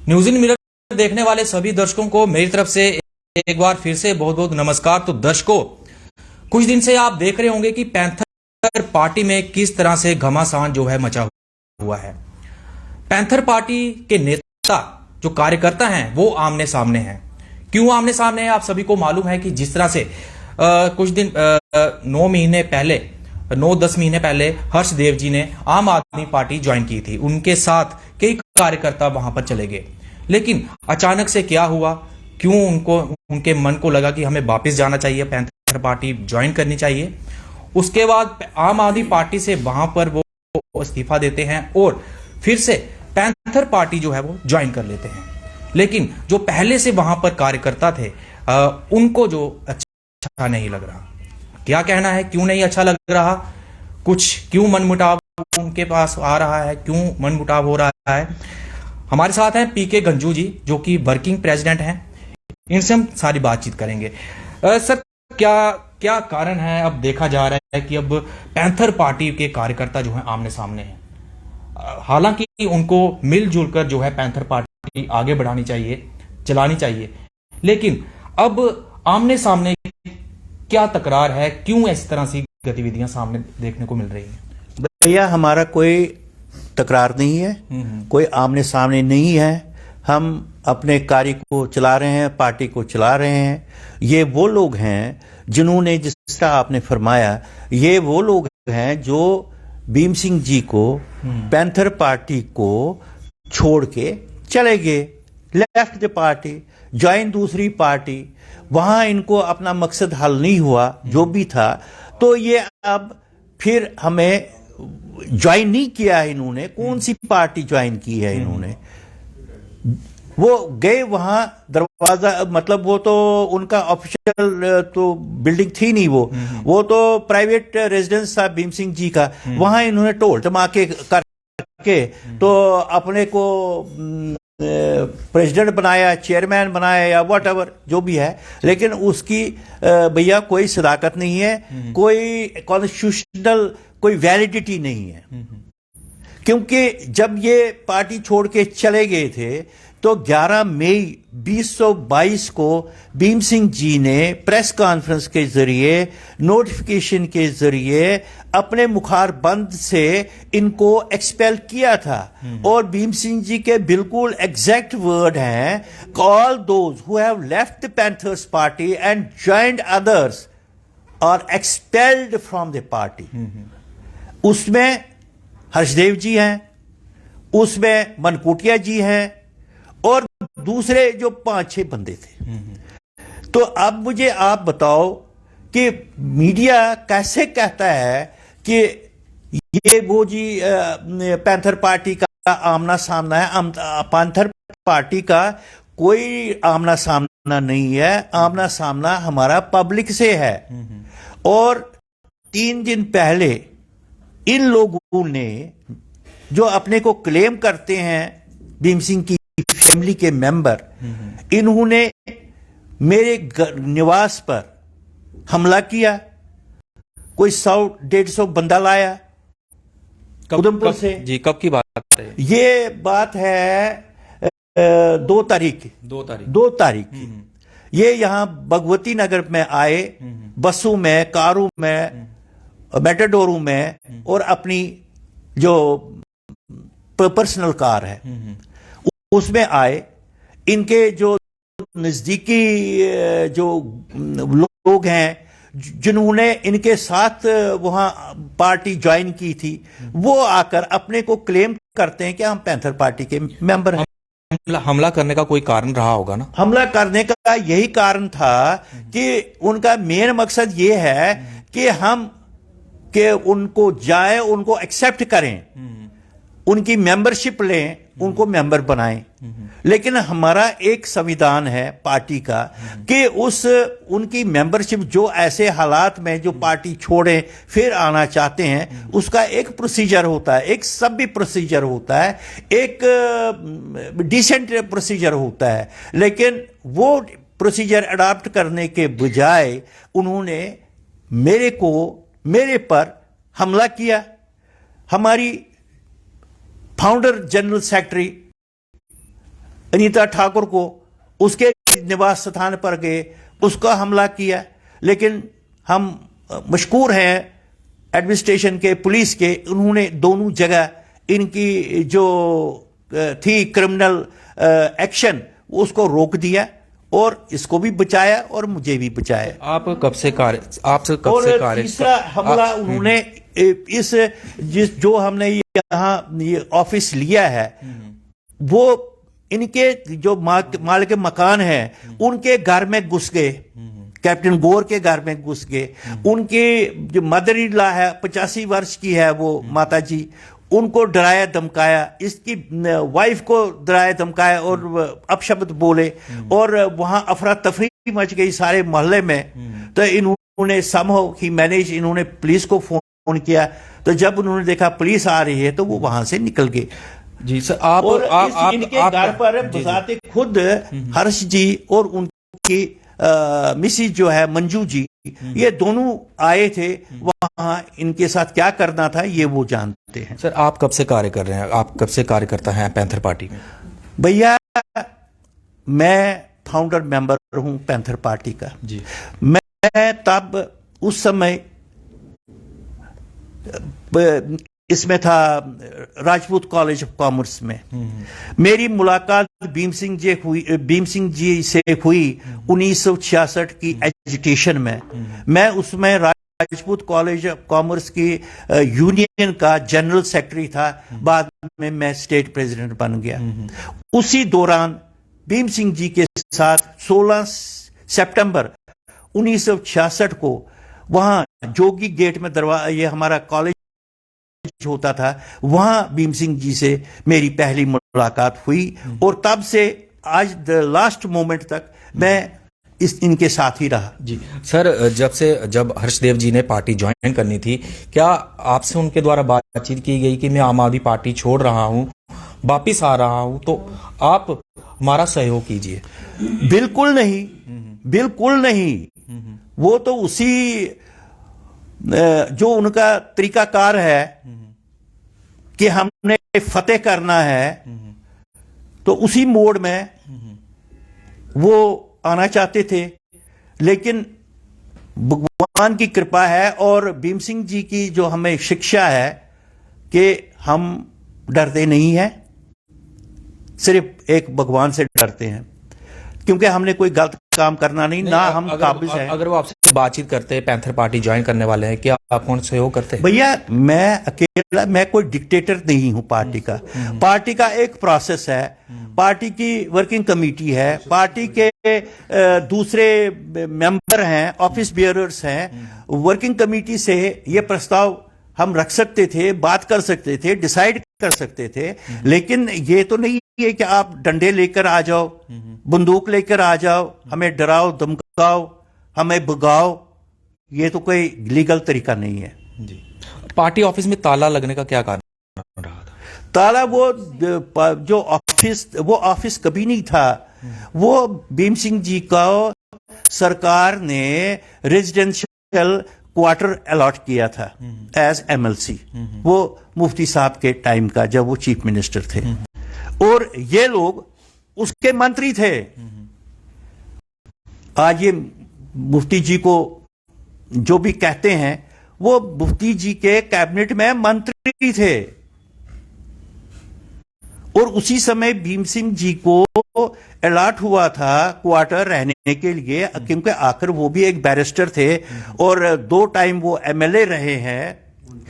News इन mirror देखने वाले सभी दर्शकों को मेरी तरफ से एक बार फिर से बहुत बहुत नमस्कार। तो दर्शकों, कुछ दिन से आप देख रहे होंगे कि पैंथर पार्टी में किस तरह से घमासान जो है मचा हुआ है। पैंथर पार्टी के नेता जो कार्यकर्ता हैं वो आमने सामने हैं। क्यों आमने सामने है आप सभी को मालूम है कि जिस तरह से कुछ दिन 9-10 महीने पहले हर्षदेव जी ने आम आदमी पार्टी ज्वाइन की थी। उनके साथ कई कार्यकर्ता वहां पर चले गए, लेकिन अचानक से क्या हुआ, क्यों उनके मन को लगा कि हमें वापस जाना चाहिए, पैंथर पार्टी ज्वाइन करनी चाहिए। उसके बाद आम आदमी पार्टी से वहां पर वो इस्तीफा देते हैं और फिर से पैंथर पार्टी जो है वो ज्वाइन कर लेते हैं। लेकिन जो पहले से वहां पर कार्यकर्ता थे उनको जो अच्छा नहीं लग रहा। क्या कहना है, क्यों नहीं अच्छा लग रहा, कुछ क्यों मनमुटाव उनके पास आ रहा है, क्यों मनमुटाव हो रहा है। हमारे साथ हैं पीके गंजू जी, जो कि वर्किंग प्रेसिडेंट हैं। इनसे हम सारी बातचीत करेंगे। सर, क्या क्या कारण है, अब देखा जा रहा है कि अब पैंथर पार्टी के कार्यकर्ता जो हैं आमने सामने हैं। हालांकि उनको मिलजुल कर जो है पैंथर पार्टी आगे बढ़ानी चाहिए, चलानी चाहिए, लेकिन अब आमने सामने क्या तकरार है, क्यों इस तरह से गतिविधियां सामने देखने को मिल रही हैं? भैया, हमारा कोई तकरार नहीं है, कोई आमने सामने नहीं है। हम अपने कार्य को चला रहे हैं, पार्टी को चला रहे हैं। ये वो लोग हैं जिन्होंने, जिस तरह आपने फरमाया, ये वो लोग हैं जो भीम सिंह जी को, पैंथर पार्टी को छोड़ के चले गए, लेफ्ट द पार्टी, ज्वाइन दूसरी पार्टी। वहां इनको अपना मकसद हल नहीं हुआ जो भी था, तो ये अब फिर हमें ज्वाइन नहीं किया है इन्होंने। कौन सी पार्टी ज्वाइन की है इन्होंने? वो गए वहां, दरवाजा, मतलब वो तो उनका ऑफिशियल तो बिल्डिंग थी नहीं, वो तो प्राइवेट रेजिडेंस था भीम सिंह जी का। वहां इन्होंने ढोल धमाके करके तो अपने को प्रेसिडेंट बनाया, चेयरमैन बनाया, या वट एवर जो भी है, लेकिन उसकी भैया कोई सदाकत नहीं है, कोई कॉन्स्टिट्यूशनल कोई वैलिडिटी नहीं है। क्योंकि जब ये पार्टी छोड़ के चले गए थे तो 11 मई 2022 को भीम सिंह जी ने प्रेस कॉन्फ्रेंस के जरिए, नोटिफिकेशन के जरिए अपने मुखार बंद से इनको एक्सपेल किया था। और भीम सिंह जी के बिल्कुल एग्जैक्ट वर्ड हैं, all those who have left the Panthers Party and joined others are expelled from the party. उसमें हर्षदेव जी हैं, उसमें मनकोटिया जी हैं, और दूसरे जो 5-6 बंदे थे। तो अब मुझे आप बताओ कि मीडिया कैसे कहता है कि ये वो जी पैंथर पार्टी का आमना सामना है। पैंथर पार्टी का कोई आमना सामना नहीं है, आमना सामना हमारा पब्लिक से है। और 3 दिन पहले इन लोगों ने, जो अपने को क्लेम करते हैं भीम सिंह की फैमिली के मेंबर, इन्होंने मेरे निवास पर हमला किया। कोई 100-150 बंदा लाया उधमपुर से। जी, कब की बात है? ये बात है 2 तारीख की। ये यहां भगवती नगर में आए, बसों में, कारों में, मेटाडोरों में, और अपनी जो पर्सनल कार है उसमें आए। इनके जो नजदीकी जो लोग हैं जिन्होंने इनके साथ वहां पार्टी ज्वाइन की थी, वो आकर अपने को क्लेम करते हैं कि हम पैंथर पार्टी के मेंबर हैं। हमला करने का कोई कारण रहा होगा ना? हमला करने का यही कारण था कि उनका मेन मकसद ये है कि हम कि उनको जाए, उनको एक्सेप्ट करें, उनकी मेंबरशिप लें, उनको मेंबर बनाएं। लेकिन हमारा एक संविधान है पार्टी का कि उनकी मेंबरशिप, जो ऐसे हालात में जो पार्टी छोड़े फिर आना चाहते हैं, उसका एक प्रोसीजर होता है, एक सभ्य प्रोसीजर होता है, एक डिसेंट प्रोसीजर होता है। लेकिन वो प्रोसीजर अडॉप्ट करने के बजाय उन्होंने मेरे पर हमला किया। हमारी founder general secretary Anita Thakur को उसके निवास स्थान पर गए, उसका हमला किया। लेकिन हम मशकूर हैं एडमिनिस्ट्रेशन के, पुलिस के, उन्होंने दोनों जगह इनकी जो थी क्रिमिनल एक्शन उसको रोक दिया और इसको भी बचाया और मुझे भी बचाया। आप कब से कार्य और तीसरा हमला उन्होंने जो हमने यहाँ ये ऑफिस लिया है, वो इनके जो माल के मकान है उनके घर में घुस गए, कैप्टन गौर के घर में घुस गए। उनके जो मदर इन लॉ है, 85 वर्ष की है वो माता जी, उनको डराया धमकाया, इसकी वाइफ को डराया धमकाया और अपशब्द बोले और वहां अफरा तफरी मच गई सारे मोहल्ले में। तो इन्होंने समहाउ ही मैनेज, इन्होंने पुलिस को फोन किया। तो जब उन्होंने देखा पुलिस आ रही है तो वो वहां से निकल गए। जी सर, इनके घर पर बजाते खुद हर्ष जी और उनकी मिसिज जो है मंजू जी, ये दोनों आए थे। वहां इनके साथ क्या करना था ये वो जानते हैं। सर, आप कब से कार्य कर रहे हैं, आप कब से कार्य करता है पैंथर पार्टी में? भैया, मैं फाउंडर मेंबर हूं पैंथर पार्टी का जी। मैं तब उस समय इसमें था राजपूत कॉलेज ऑफ कॉमर्स में। मेरी मुलाकात भीम सिंह जी से हुई 1966 की एजुटेशन में। मैं उसमें राजपूत कॉलेज ऑफ कॉमर्स की यूनियन का जनरल सेक्रेटरी था, बाद में मैं स्टेट प्रेसिडेंट बन गया। उसी दौरान भीम सिंह जी के साथ 16 सितंबर 1966 को वहां जोगी गेट में ये हमारा कॉलेज होता था, वहां भीम सिंह जी से मेरी पहली मुलाकात हुई और तब से आज लास्ट मोमेंट तक मैं इनके साथ ही रहा। जी सर, जब हर्षदेव जी ने पार्टी ज्वाइन करनी थी, क्या आपसे उनके द्वारा बातचीत की गई कि मैं आम आदमी पार्टी छोड़ रहा हूं, वापिस आ रहा हूं, तो आप हमारा सहयोग कीजिए? बिल्कुल नहीं, बिल्कुल नहीं। वो तो उसी जो उनका तरीकाकार है कि हमने फतेह करना है, तो उसी मोड में वो आना चाहते थे। लेकिन भगवान की कृपा है और भीम सिंह जी की जो हमें शिक्षा है कि हम डरते नहीं हैं, सिर्फ एक भगवान से डरते हैं, क्योंकि हमने कोई गलत काम करना नहीं ना हम काबिज हैं। अगर वो आपसे बातचीत करते हैं, पैंथर पार्टी ज्वाइन करने वाले हैं, क्या आप कौन सहयोग करते हैं? भैया, मैं अकेला, मैं कोई डिक्टेटर नहीं हूं पार्टी का। पार्टी का एक प्रोसेस है, पार्टी की वर्किंग कमेटी है, पार्टी के दूसरे मेंबर हैं, ऑफिस बियरर्स हैं। वर्किंग कमेटी से ये प्रस्ताव हम रख सकते थे, बात कर सकते थे, डिसाइड कर सकते थे। लेकिन ये तो नहीं है कि आप डंडे लेकर आ जाओ, बंदूक लेकर आ जाओ, हमें डराओ धमकाओ, हमें भगाओ। ये तो कोई लीगल तरीका नहीं है। जी। पार्टी ऑफिस में ताला लगने का क्या कारण रहा था? ताला वो ऑफिस कभी नहीं था। वो भीम सिंह जी का सरकार ने रेजिडेंशियल क्वार्टर अलॉट किया था एज एमएलसी, वो मुफ्ती साहब के टाइम का, जब वो चीफ मिनिस्टर थे, और ये लोग उसके मंत्री थे। आज ये मुफ्ती जी को जो भी कहते हैं, वो मुफ्ती जी के कैबिनेट में मंत्री थे। और उसी समय भीम सिंह जी को अलॉट हुआ था क्वार्टर रहने के लिए, क्योंकि आखिर वो भी एक बैरिस्टर थे और 2 टाइम वो एमएलए रहे हैं,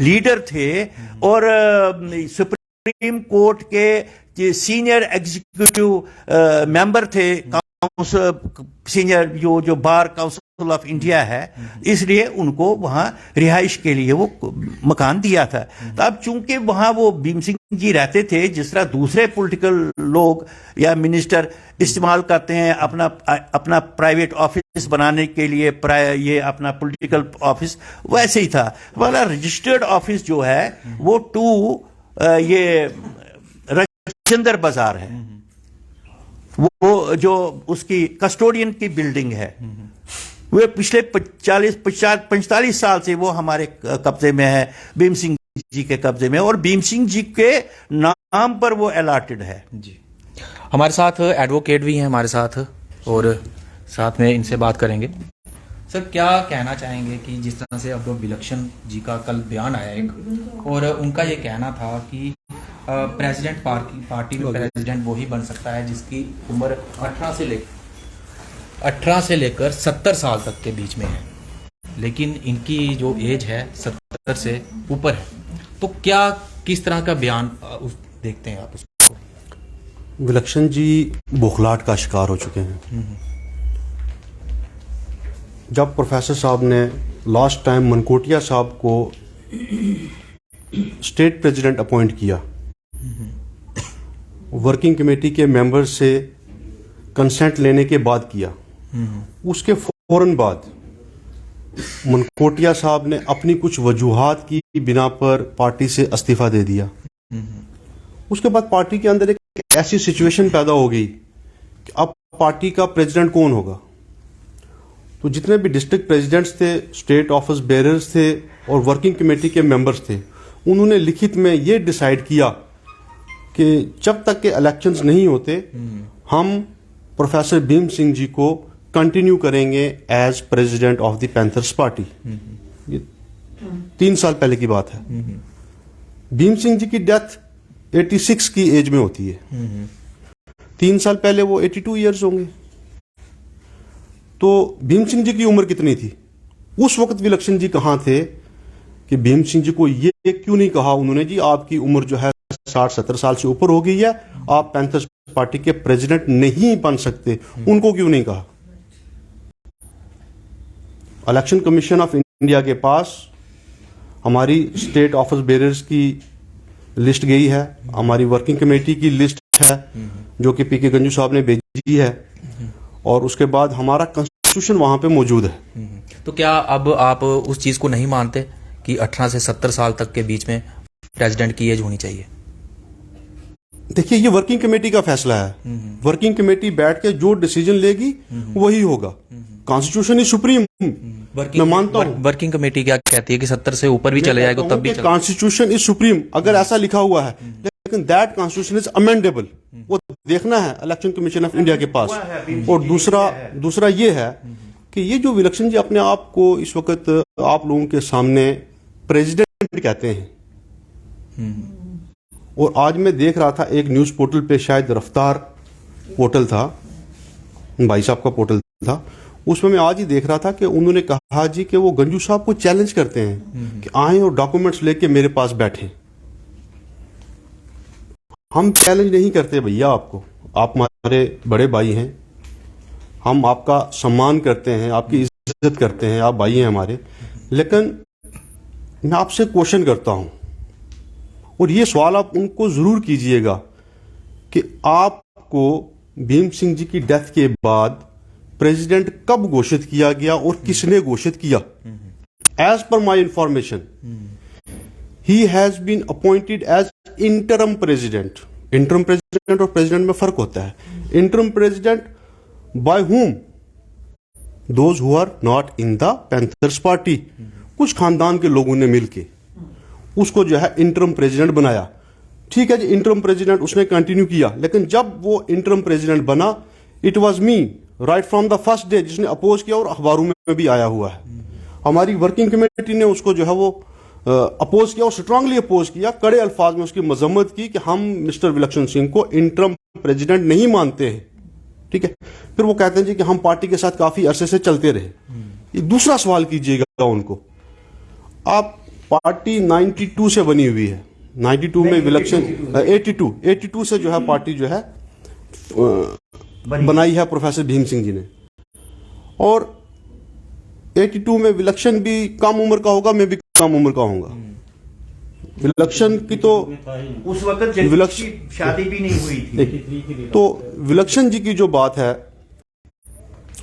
लीडर थे और सुप्रीम कोर्ट के सीनियर एग्जीक्यूटिव मेंबर थे, सीनियर जो बार काउंसिल ऑफ इंडिया है। इसलिए उनको वहां रिहाइश के लिए वो मकान दिया था। तो अब चूंकि वहां वो भीम सिंह जी रहते थे, जिस तरह दूसरे पॉलिटिकल लोग या मिनिस्टर इस्तेमाल करते हैं अपना प्राइवेट ऑफिस बनाने के लिए, ये अपना पॉलिटिकल ऑफिस, वैसे ही था। हमारा रजिस्टर्ड ऑफिस जो है वो 2 ये रजिंदर बाजार है, वो जो उसकी कस्टोडियन की बिल्डिंग है, वो पिछले 45 साल से वो हमारे कब्जे में है, भीम सिंह जी के कब्जे में, और भीम सिंह जी के नाम पर वो अलॉटेड है। जी। हमारे साथ एडवोकेट भी हैं हमारे साथ, और साथ में इनसे बात करेंगे। सर, क्या कहना चाहेंगे कि जिस तरह से अब विलक्षण जी का कल बयान आया एक, और उनका ये कहना था कि प्रेसिडेंट पार्टी में प्रेसिडेंट वही बन सकता है जिसकी उम्र 18 से लेकर 70 साल तक के बीच में है, लेकिन इनकी जो एज है 70 से ऊपर है। तो क्या किस तरह का बयान देखते हैं आप उसको? विलक्षण जी बौखलाहट का शिकार हो चुके हैं। जब प्रोफेसर साहब ने लास्ट टाइम मनकोटिया साहब को स्टेट प्रेसिडेंट अपॉइंट किया, वर्किंग कमेटी के मेंबर से कंसेंट लेने के बाद किया, उसके फौरन बाद मनकोटिया साहब ने अपनी कुछ वजूहात की बिना पर पार्टी से इस्तीफा दे दिया। उसके बाद पार्टी के अंदर एक ऐसी सिचुएशन पैदा हो गई कि अब पार्टी का प्रेसिडेंट कौन होगा। तो जितने भी डिस्ट्रिक्ट प्रेसिडेंट्स थे, स्टेट ऑफिस बेरर्स थे और वर्किंग कमेटी के मेंबर्स थे, उन्होंने लिखित में ये डिसाइड किया कि जब तक के इलेक्शंस नहीं होते हम प्रोफेसर भीम सिंह जी को कंटिन्यू करेंगे as president of the Panthers Party. ये 3 साल पहले की बात है। भीम सिंह जी की डेथ 86 की एज में होती है। 3 साल पहले वो 82 ईयर्स होंगे। तो भीम सिंह जी की उम्र कितनी थी उस वक्त? विलक्षण जी कहाँ थे कि भीम सिंह जी को ये क्यों नहीं कहा उन्होंने, जी आपकी उम्र जो है 60-70 साल से ऊपर हो गई है, आप पैंथर्स पार्टी के प्रेसिडेंट नहीं बन सकते, उनको क्यों नहीं कहा? इलेक्शन कमीशन ऑफ इंडिया के पास हमारी स्टेट ऑफिस बेरर्स की लिस्ट गई है, हमारी वर्किंग कमेटी की लिस्ट है जो कि पीके गंजू साहब ने भेजी है, और उसके बाद हमारा कॉन्स्टिट्यूशन वहां पे मौजूद है। तो क्या अब आप उस चीज को नहीं मानते कि 18 से 70 साल तक के बीच में प्रेसिडेंट की एज होनी चाहिए? देखिए, ये वर्किंग कमेटी का फैसला है। वर्किंग कमेटी बैठ के जो डिसीजन लेगी वही होगा। कॉन्स्टिट्यूशन इज सुप्रीम, मैं मानता हूँ। वर्किंग कमेटी क्या कहती है कि 70 से ऊपर भी चले जाएगा तब भी कॉन्स्टिट्यूशन इज सुप्रीम, अगर ऐसा लिखा हुआ है, लेकिन दैट कॉन्स्टिट्यूशन इज अमेंडेबल, वो देखना है इलेक्शन कमीशन ऑफ इंडिया के पास। और दूसरा ये है कि ये जो विलक्षण जी अपने आप को इस वक्त आप लोगों के सामने प्रेसिडेंट कहते हैं, और आज मैं देख रहा था एक न्यूज पोर्टल पे, शायद रफ्तार पोर्टल था, भाई साहब का पोर्टल था, उसमें मैं आज ही देख रहा था कि उन्होंने कहा जी कि वो गंजू साहब को चैलेंज करते हैं कि आए और डॉक्यूमेंट्स लेके मेरे पास बैठे। हम चैलेंज नहीं करते भैया आपको, आप हमारे बड़े भाई हैं, हम आपका सम्मान करते हैं, आपकी इज्जत करते हैं, आप भाई हैं हमारे, लेकिन मैं आपसे क्वेश्चन करता हूं, और ये सवाल आप उनको जरूर कीजिएगा कि आपको भीम सिंह जी की डेथ के बाद प्रेसिडेंट कब घोषित किया गया और किसने घोषित किया? As per my information he has been appointed as interim president. Interim president और प्रेसिडेंट में फर्क होता है। Interim president by whom? Those who are not in the Panthers Party. कुछ खानदान के लोगों ने मिलके उसको जो है इंटरम प्रेसिडेंट बनाया। ठीक है जी, इंटरम प्रेसिडेंट उसने कंटिन्यू किया, लेकिन जब वो इंटरम प्रेसिडेंट बना, it was me right from the first day जिसने अपोज किया, और अखबारों में भी आया हुआ है। हमारी वर्किंग कमेटी ने उसको जो है वो अपोज किया और स्ट्रांगली अपोज किया, कड़े अल्फाज में उसकी मजम्मत की कि हम मिस्टर विलक्षण सिंह को इंटरम प्रेसिडेंट नहीं मानते हैं। ठीक है, फिर वो कहते हैं जी कि हम पार्टी के साथ काफी अरसे से चलते रहे। ये दूसरा सवाल कीजिएगा उनको, आप पार्टी 92 से बनी हुई है, 92 में विलक्षण 82 से जो है पार्टी जो है बनाई है प्रोफेसर भीम सिंह जी ने, और 82 में विलक्षण भी कम उम्र का होगा, मैं भी कम उम्र का होऊंगा। विलक्षण की तो उस वक्त विलक्षण शादी भी नहीं हुई थी। तो विलक्षण जी की जो बात है,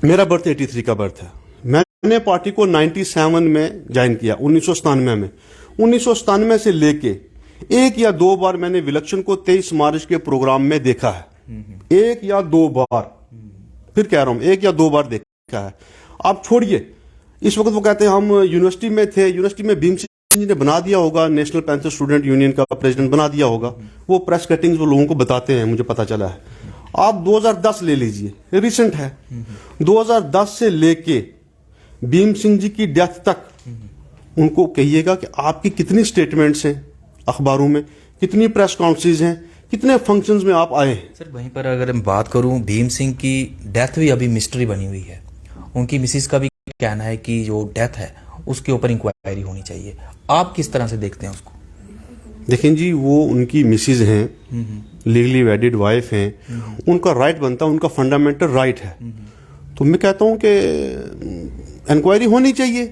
मेरा बर्थ 83 का बर्थ है। मैंने पार्टी को 97 में ज्वाइन किया, 1997 में। 1997 से लेके 1 या 2 बार मैंने विलक्षण को 23 मार्च के प्रोग्राम में देखा है। 1 या 2 बार, फिर कह रहा हूं 1 या 2 बार देखा है। आप छोड़िए, इस वक्त वो कहते हैं हम यूनिवर्सिटी में थे, यूनिवर्सिटी में भीम सिंह जी ने बना दिया होगा, नेशनल पैंथर स्टूडेंट यूनियन का प्रेसिडेंट बना दिया होगा। वो प्रेस कटिंग्स वो लोगों को बताते हैं, मुझे पता चला है। आप 2010 ले लीजिए, रिसेंट है। 2010 से लेके भीम सिंह जी की डेथ तक उनको कहिएगा कि आपकी कितनी स्टेटमेंट्स हैं अखबारों में, कितनी प्रेस कॉन्फ्रेंस हैं, कितने फंक्शंस में आप आए हैं। सर वहीं पर अगर मैं बात करूं, भीम सिंह की डेथ भी अभी मिस्ट्री बनी हुई है। उनकी मिसिस का भी कहना है कि जो डेथ है उसके ऊपर इंक्वायरी होनी चाहिए। आप किस तरह से देखते हैं उसको? देखें जी, वो उनकी मिसिज हैं, लीगली वेडिड वाइफ हैं, उनका राइट बनता है, उनका फंडामेंटल राइट है। तो मैं कहता हूं कि इंक्वायरी होनी चाहिए,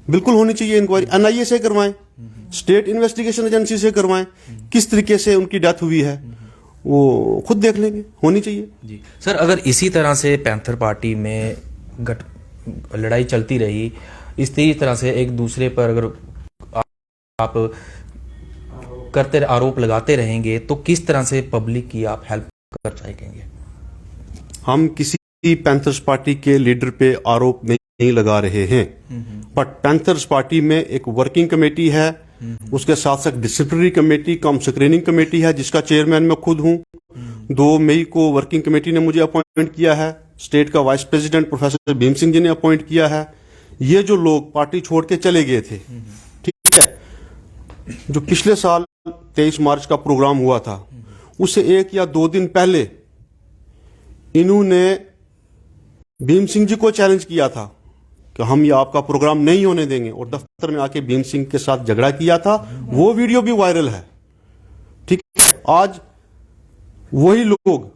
बिल्कुल होनी चाहिए इंक्वायरी। एनआईए से करवाएं, स्टेट इन्वेस्टिगेशन एजेंसी से करवाएं, किस तरीके से उनकी डेथ हुई है वो खुद देख लेंगे, होनी चाहिए जी। सर अगर इसी तरह से पैंथर पार्टी में लड़ाई चलती रही, इसी तरह से एक दूसरे पर अगर आप करते आरोप लगाते रहेंगे, तो किस तरह से पब्लिक की आप हेल्प कर सकेंगे? हम किसी पैंथर्स पार्टी के लीडर पे आरोप नहीं लगा रहे हैं, बट पैंथर्स पार्टी में एक वर्किंग कमेटी है, उसके साथ साथ डिसिप्लिनरी कमेटी कम स्क्रीनिंग कमेटी है जिसका चेयरमैन मैं खुद हूं। 2 मई को वर्किंग कमेटी ने मुझे अपॉइंट किया है, स्टेट का vice president professor Bhim Singh ji ने अपॉइंट किया है। ये जो लोग पार्टी छोड़ के चले गए थे, ठीक है, जो पिछले साल 23 मार्च का प्रोग्राम हुआ था, उससे 1 या 2 दिन पहले इन्होंने भीम सिंह जी को चैलेंज किया था कि हम ये आपका प्रोग्राम नहीं होने देंगे, और दफ्तर में आके भीम सिंह के साथ झगड़ा किया था। वो वीडियो भी वायरल है, ठीक है। आज वही लोग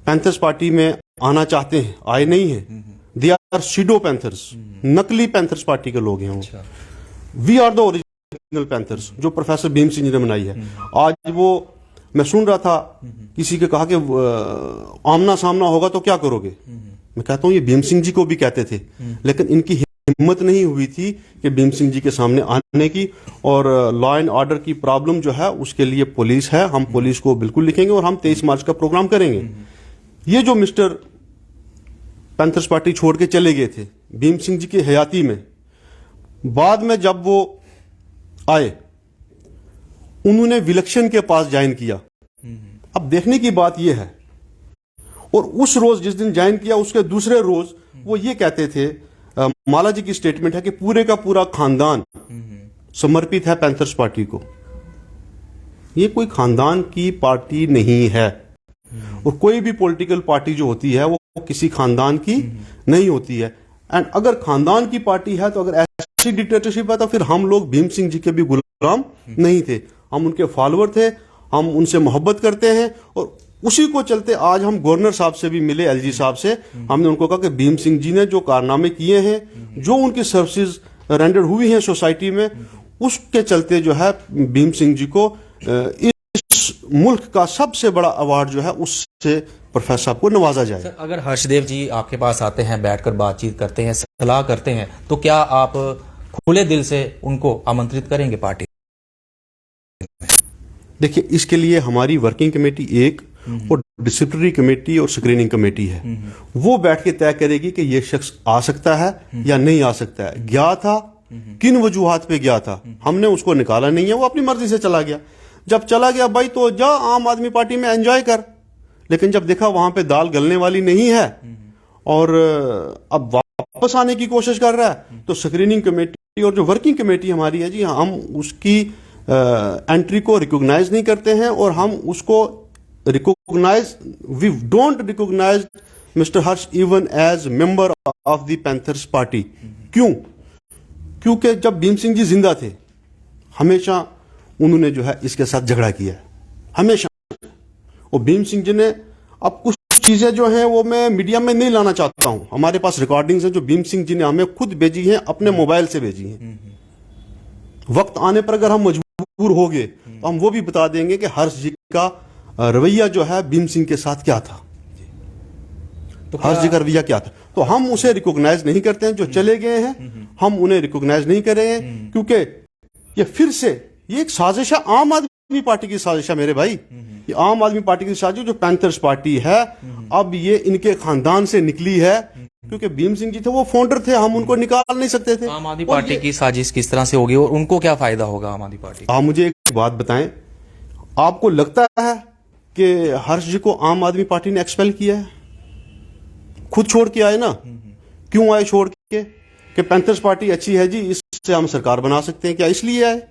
पैंथर्स पार्टी में आना चाहते हैं, आए नहीं हैं, दे आर सीडो पैंथर्स, नकली पैंथर्स पार्टी के लोग हैं। We are the original Panthers जो प्रोफेसर भीम सिंह जी ने बनाई है। आज वो, मैं सुन रहा था किसी के कहा कि आमना सामना होगा तो क्या करोगे। मैं कहता हूं ये भीम सिंह जी को भी कहते थे, लेकिन इनकी हिम्मत नहीं हुई थी कि भीम सिंह जी के सामने आने की। और लॉ एंड ऑर्डर की प्रॉब्लम जो है उसके लिए पुलिस है, हम पुलिस को बिल्कुल लिखेंगे और हम 23 मार्च का प्रोग्राम करेंगे। ये जो मिस्टर पैंथर्स पार्टी छोड़ के चले गए थे भीम सिंह जी की हयाती में, बाद में जब वो आए उन्होंने विलक्षण के पास ज्वाइन किया। अब देखने की बात यह है, और उस रोज जिस दिन ज्वाइन किया उसके दूसरे रोज वो ये कहते थे, माला जी की स्टेटमेंट है कि पूरे का पूरा खानदान समर्पित है पैंथर्स पार्टी को। ये कोई खानदान की पार्टी नहीं है, और कोई भी पॉलिटिकल पार्टी जो होती है वो किसी खानदान की नहीं होती है। एंड अगर खानदान की पार्टी है, तो अगर ऐसी डिक्टेटरशिप है, तो फिर हम लोग भीम सिंह जी के भी गुलाम नहीं थे, हम उनके फॉलोअर थे, हम उनसे मोहब्बत करते हैं। और उसी को चलते आज हम गवर्नर साहब से भी मिले, एलजी साहब से, हमने उनको कहा कि भीम सिंह जी ने जो कारनामे किए हैं, जो उनकी सर्विसेज रेंडर हुई हैं सोसाइटी में, उसके चलते जो है भीम सिंह जी को इस मुल्क का सबसे बड़ा अवार्ड जो है उससे प्रोफेसर साहब को नवाजा जाए। सर अगर हर्षदेव जी आपके पास आते हैं, बैठकर बातचीत करते हैं, सलाह करते हैं, तो क्या आप खुले दिल से उनको आमंत्रित करेंगे पार्टी? देखिए, इसके लिए हमारी वर्किंग कमेटी एक और डिसिप्लिनरी कमेटी और स्क्रीनिंग कमेटी है, वो बैठ के तय करेगी कि ये शख्स आ सकता है या नहीं आ सकता है, गया था, किन वजूहात पे गया था। हमने उसको निकाला नहीं है, वो अपनी मर्जी से चला गया। जब चला गया भाई, तो जा आम आदमी पार्टी में एंजॉय कर। लेकिन जब देखा वहां पे दाल गलने वाली नहीं है और अब वापस आने की कोशिश कर रहा है, तो स्क्रीनिंग कमेटी और जो वर्किंग कमेटी हमारी है जी, हम उसकी एंट्री को रिकॉग्नाइज नहीं करते हैं, और हम उसको we don't recognise mister Harsh even as member of the Panthers Party. क्यों? क्योंकि जब भीम सिंह जी जिंदा थे, हमेशा उन्होंने जो है इसके साथ झगड़ा किया है, हमेशा। और भीम सिंह जी ने, अब कुछ चीजें जो हैं वो मैं मीडिया में नहीं लाना चाहता हूं, हमारे पास रिकॉर्डिंग्स हैं जो भीम सिंह जी ने हमें खुद भेजी हैं, अपने मोबाइल से भेजी हैं। वक्त आने पर अगर हम मजबूर हो गए तो हम वो भी बता देंगे कि हर्ष जी का रवैया जो है भीम सिंह के साथ क्या था, तो हर्ष जी का रवैया क्या था। तो हम उसे रिकॉग्नाइज नहीं करते हैं, जो चले गए हैं हम उन्हें रिकॉग्नाइज नहीं करेंगे, क्योंकि ये फिर से ये एक साजिश है, आम आदमी पार्टी की साजिश है मेरे भाई। ये आम आदमी पार्टी की साजिश जो पैंथर्स पार्टी है, अब ये इनके खानदान से निकली है, क्योंकि भीम सिंह जी थे, वो फाउंडर थे, हम उनको निकाल नहीं सकते थे। आम आदमी पार्टी की साजिश किस तरह से होगी और उनको क्या फायदा होगा आम आदमी पार्टी? आप मुझे एक बात बताएं, आपको लगता है कि हर्ष जी को आम आदमी पार्टी ने एक्सपेल किया है? खुद छोड़ के आए ना। क्यों आए छोड़ के? कि पैंथर्स पार्टी अच्छी है जी, इससे हम सरकार बना सकते हैं। क्या इसलिए आए?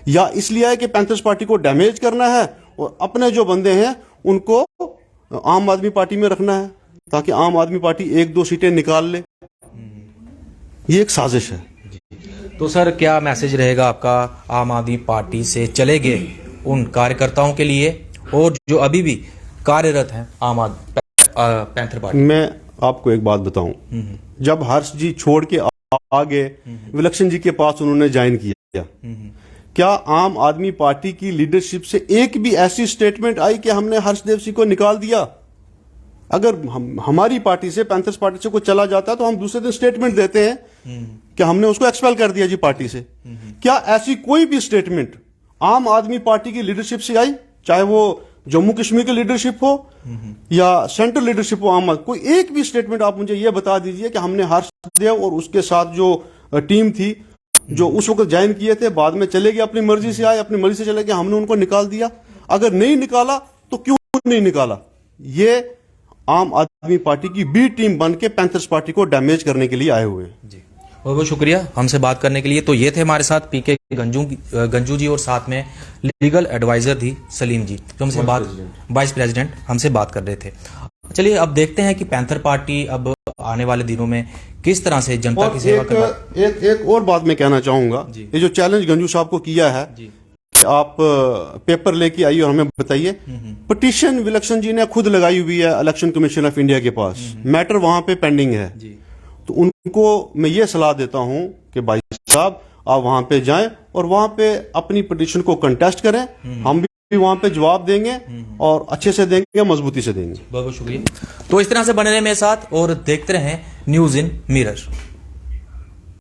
या इसलिए आए कि पैंथर्स पार्टी को डैमेज करना है और अपने जो बंदे हैं उनको आम आदमी पार्टी में रखना है ताकि आम आदमी पार्टी 1-2 सीटें निकाल ले? ये एक साजिश है। तो सर क्या मैसेज रहेगा आपका आम आदमी पार्टी से चले गए उन कार्यकर्ताओं के लिए और जो अभी भी कार्यरत हैं आम आदमी पैंथर पार्टी? मैं आपको एक बात बताऊं, जब हर्ष जी छोड़ के आगे विलक्षण जी के पास उन्होंने ज्वाइन किया, क्या आम आदमी पार्टी की लीडरशिप से एक भी ऐसी स्टेटमेंट आई कि हमने हर्षदेव सिंह को निकाल दिया? अगर हमारी पार्टी से, पैंथर्स पार्टी से कोई चला जाता है तो हम दूसरे दिन स्टेटमेंट देते हैं कि हमने उसको एक्सपेल कर दिया जी पार्टी से। क्या ऐसी कोई भी स्टेटमेंट आम आदमी पार्टी की लीडरशिप से आई, चाहे वो जम्मू कश्मीर की लीडरशिप हो या सेंट्रल लीडरशिप हो? आम कोई एक भी स्टेटमेंट आप मुझे ये बता दीजिए कि हमने हर्षदेव और उसके साथ जो टीम थी जो उस वक्त ज्वाइन किए थे, बाद में चले गए, अपनी मर्जी से आए, अपनी मर्जी से चले गए, हमने उनको निकाल दिया? अगर नहीं निकाला तो क्यों नहीं निकाला? ये आम आदमी पार्टी की बी टीम बन के पैंथर्स पार्टी को डैमेज करने के लिए आए हुए हैं। जी बहुत बहुत शुक्रिया हमसे बात करने के लिए। तो ये थे हमारे साथ पीके गंजू जी और साथ में लीगल एडवाइजर थी सलीम जी जो हमसे वाइस प्रेसिडेंट हमसे बात कर रहे थे। चलिए अब देखते हैं कि पैंथर पार्टी अब आने वाले दिनों में किस तरह से जनता की सेवा करना। एक और बात मैं कहना चाहूंगा, ये जो चैलेंज गंजू साहब को किया है कि आप पेपर लेके आइए और हमें बताइए, पिटीशन विलक्षण जी ने खुद लगाई हुई है इलेक्शन कमीशन ऑफ इंडिया के पास, मैटर वहां पे पेंडिंग है। तो उनको मैं ये सलाह देता हूं कि भाई साहब आप वहां पे जाएं और वहां पे अपनी पिटीशन को कंटेस्ट करें, हम भी वहां पे जवाब देंगे और अच्छे से देंगे, मजबूती से देंगे। बहुत बहुत शुक्रिया। तो इस तरह से बने रहे मेरे साथ और देखते रहें न्यूज इन मिरर।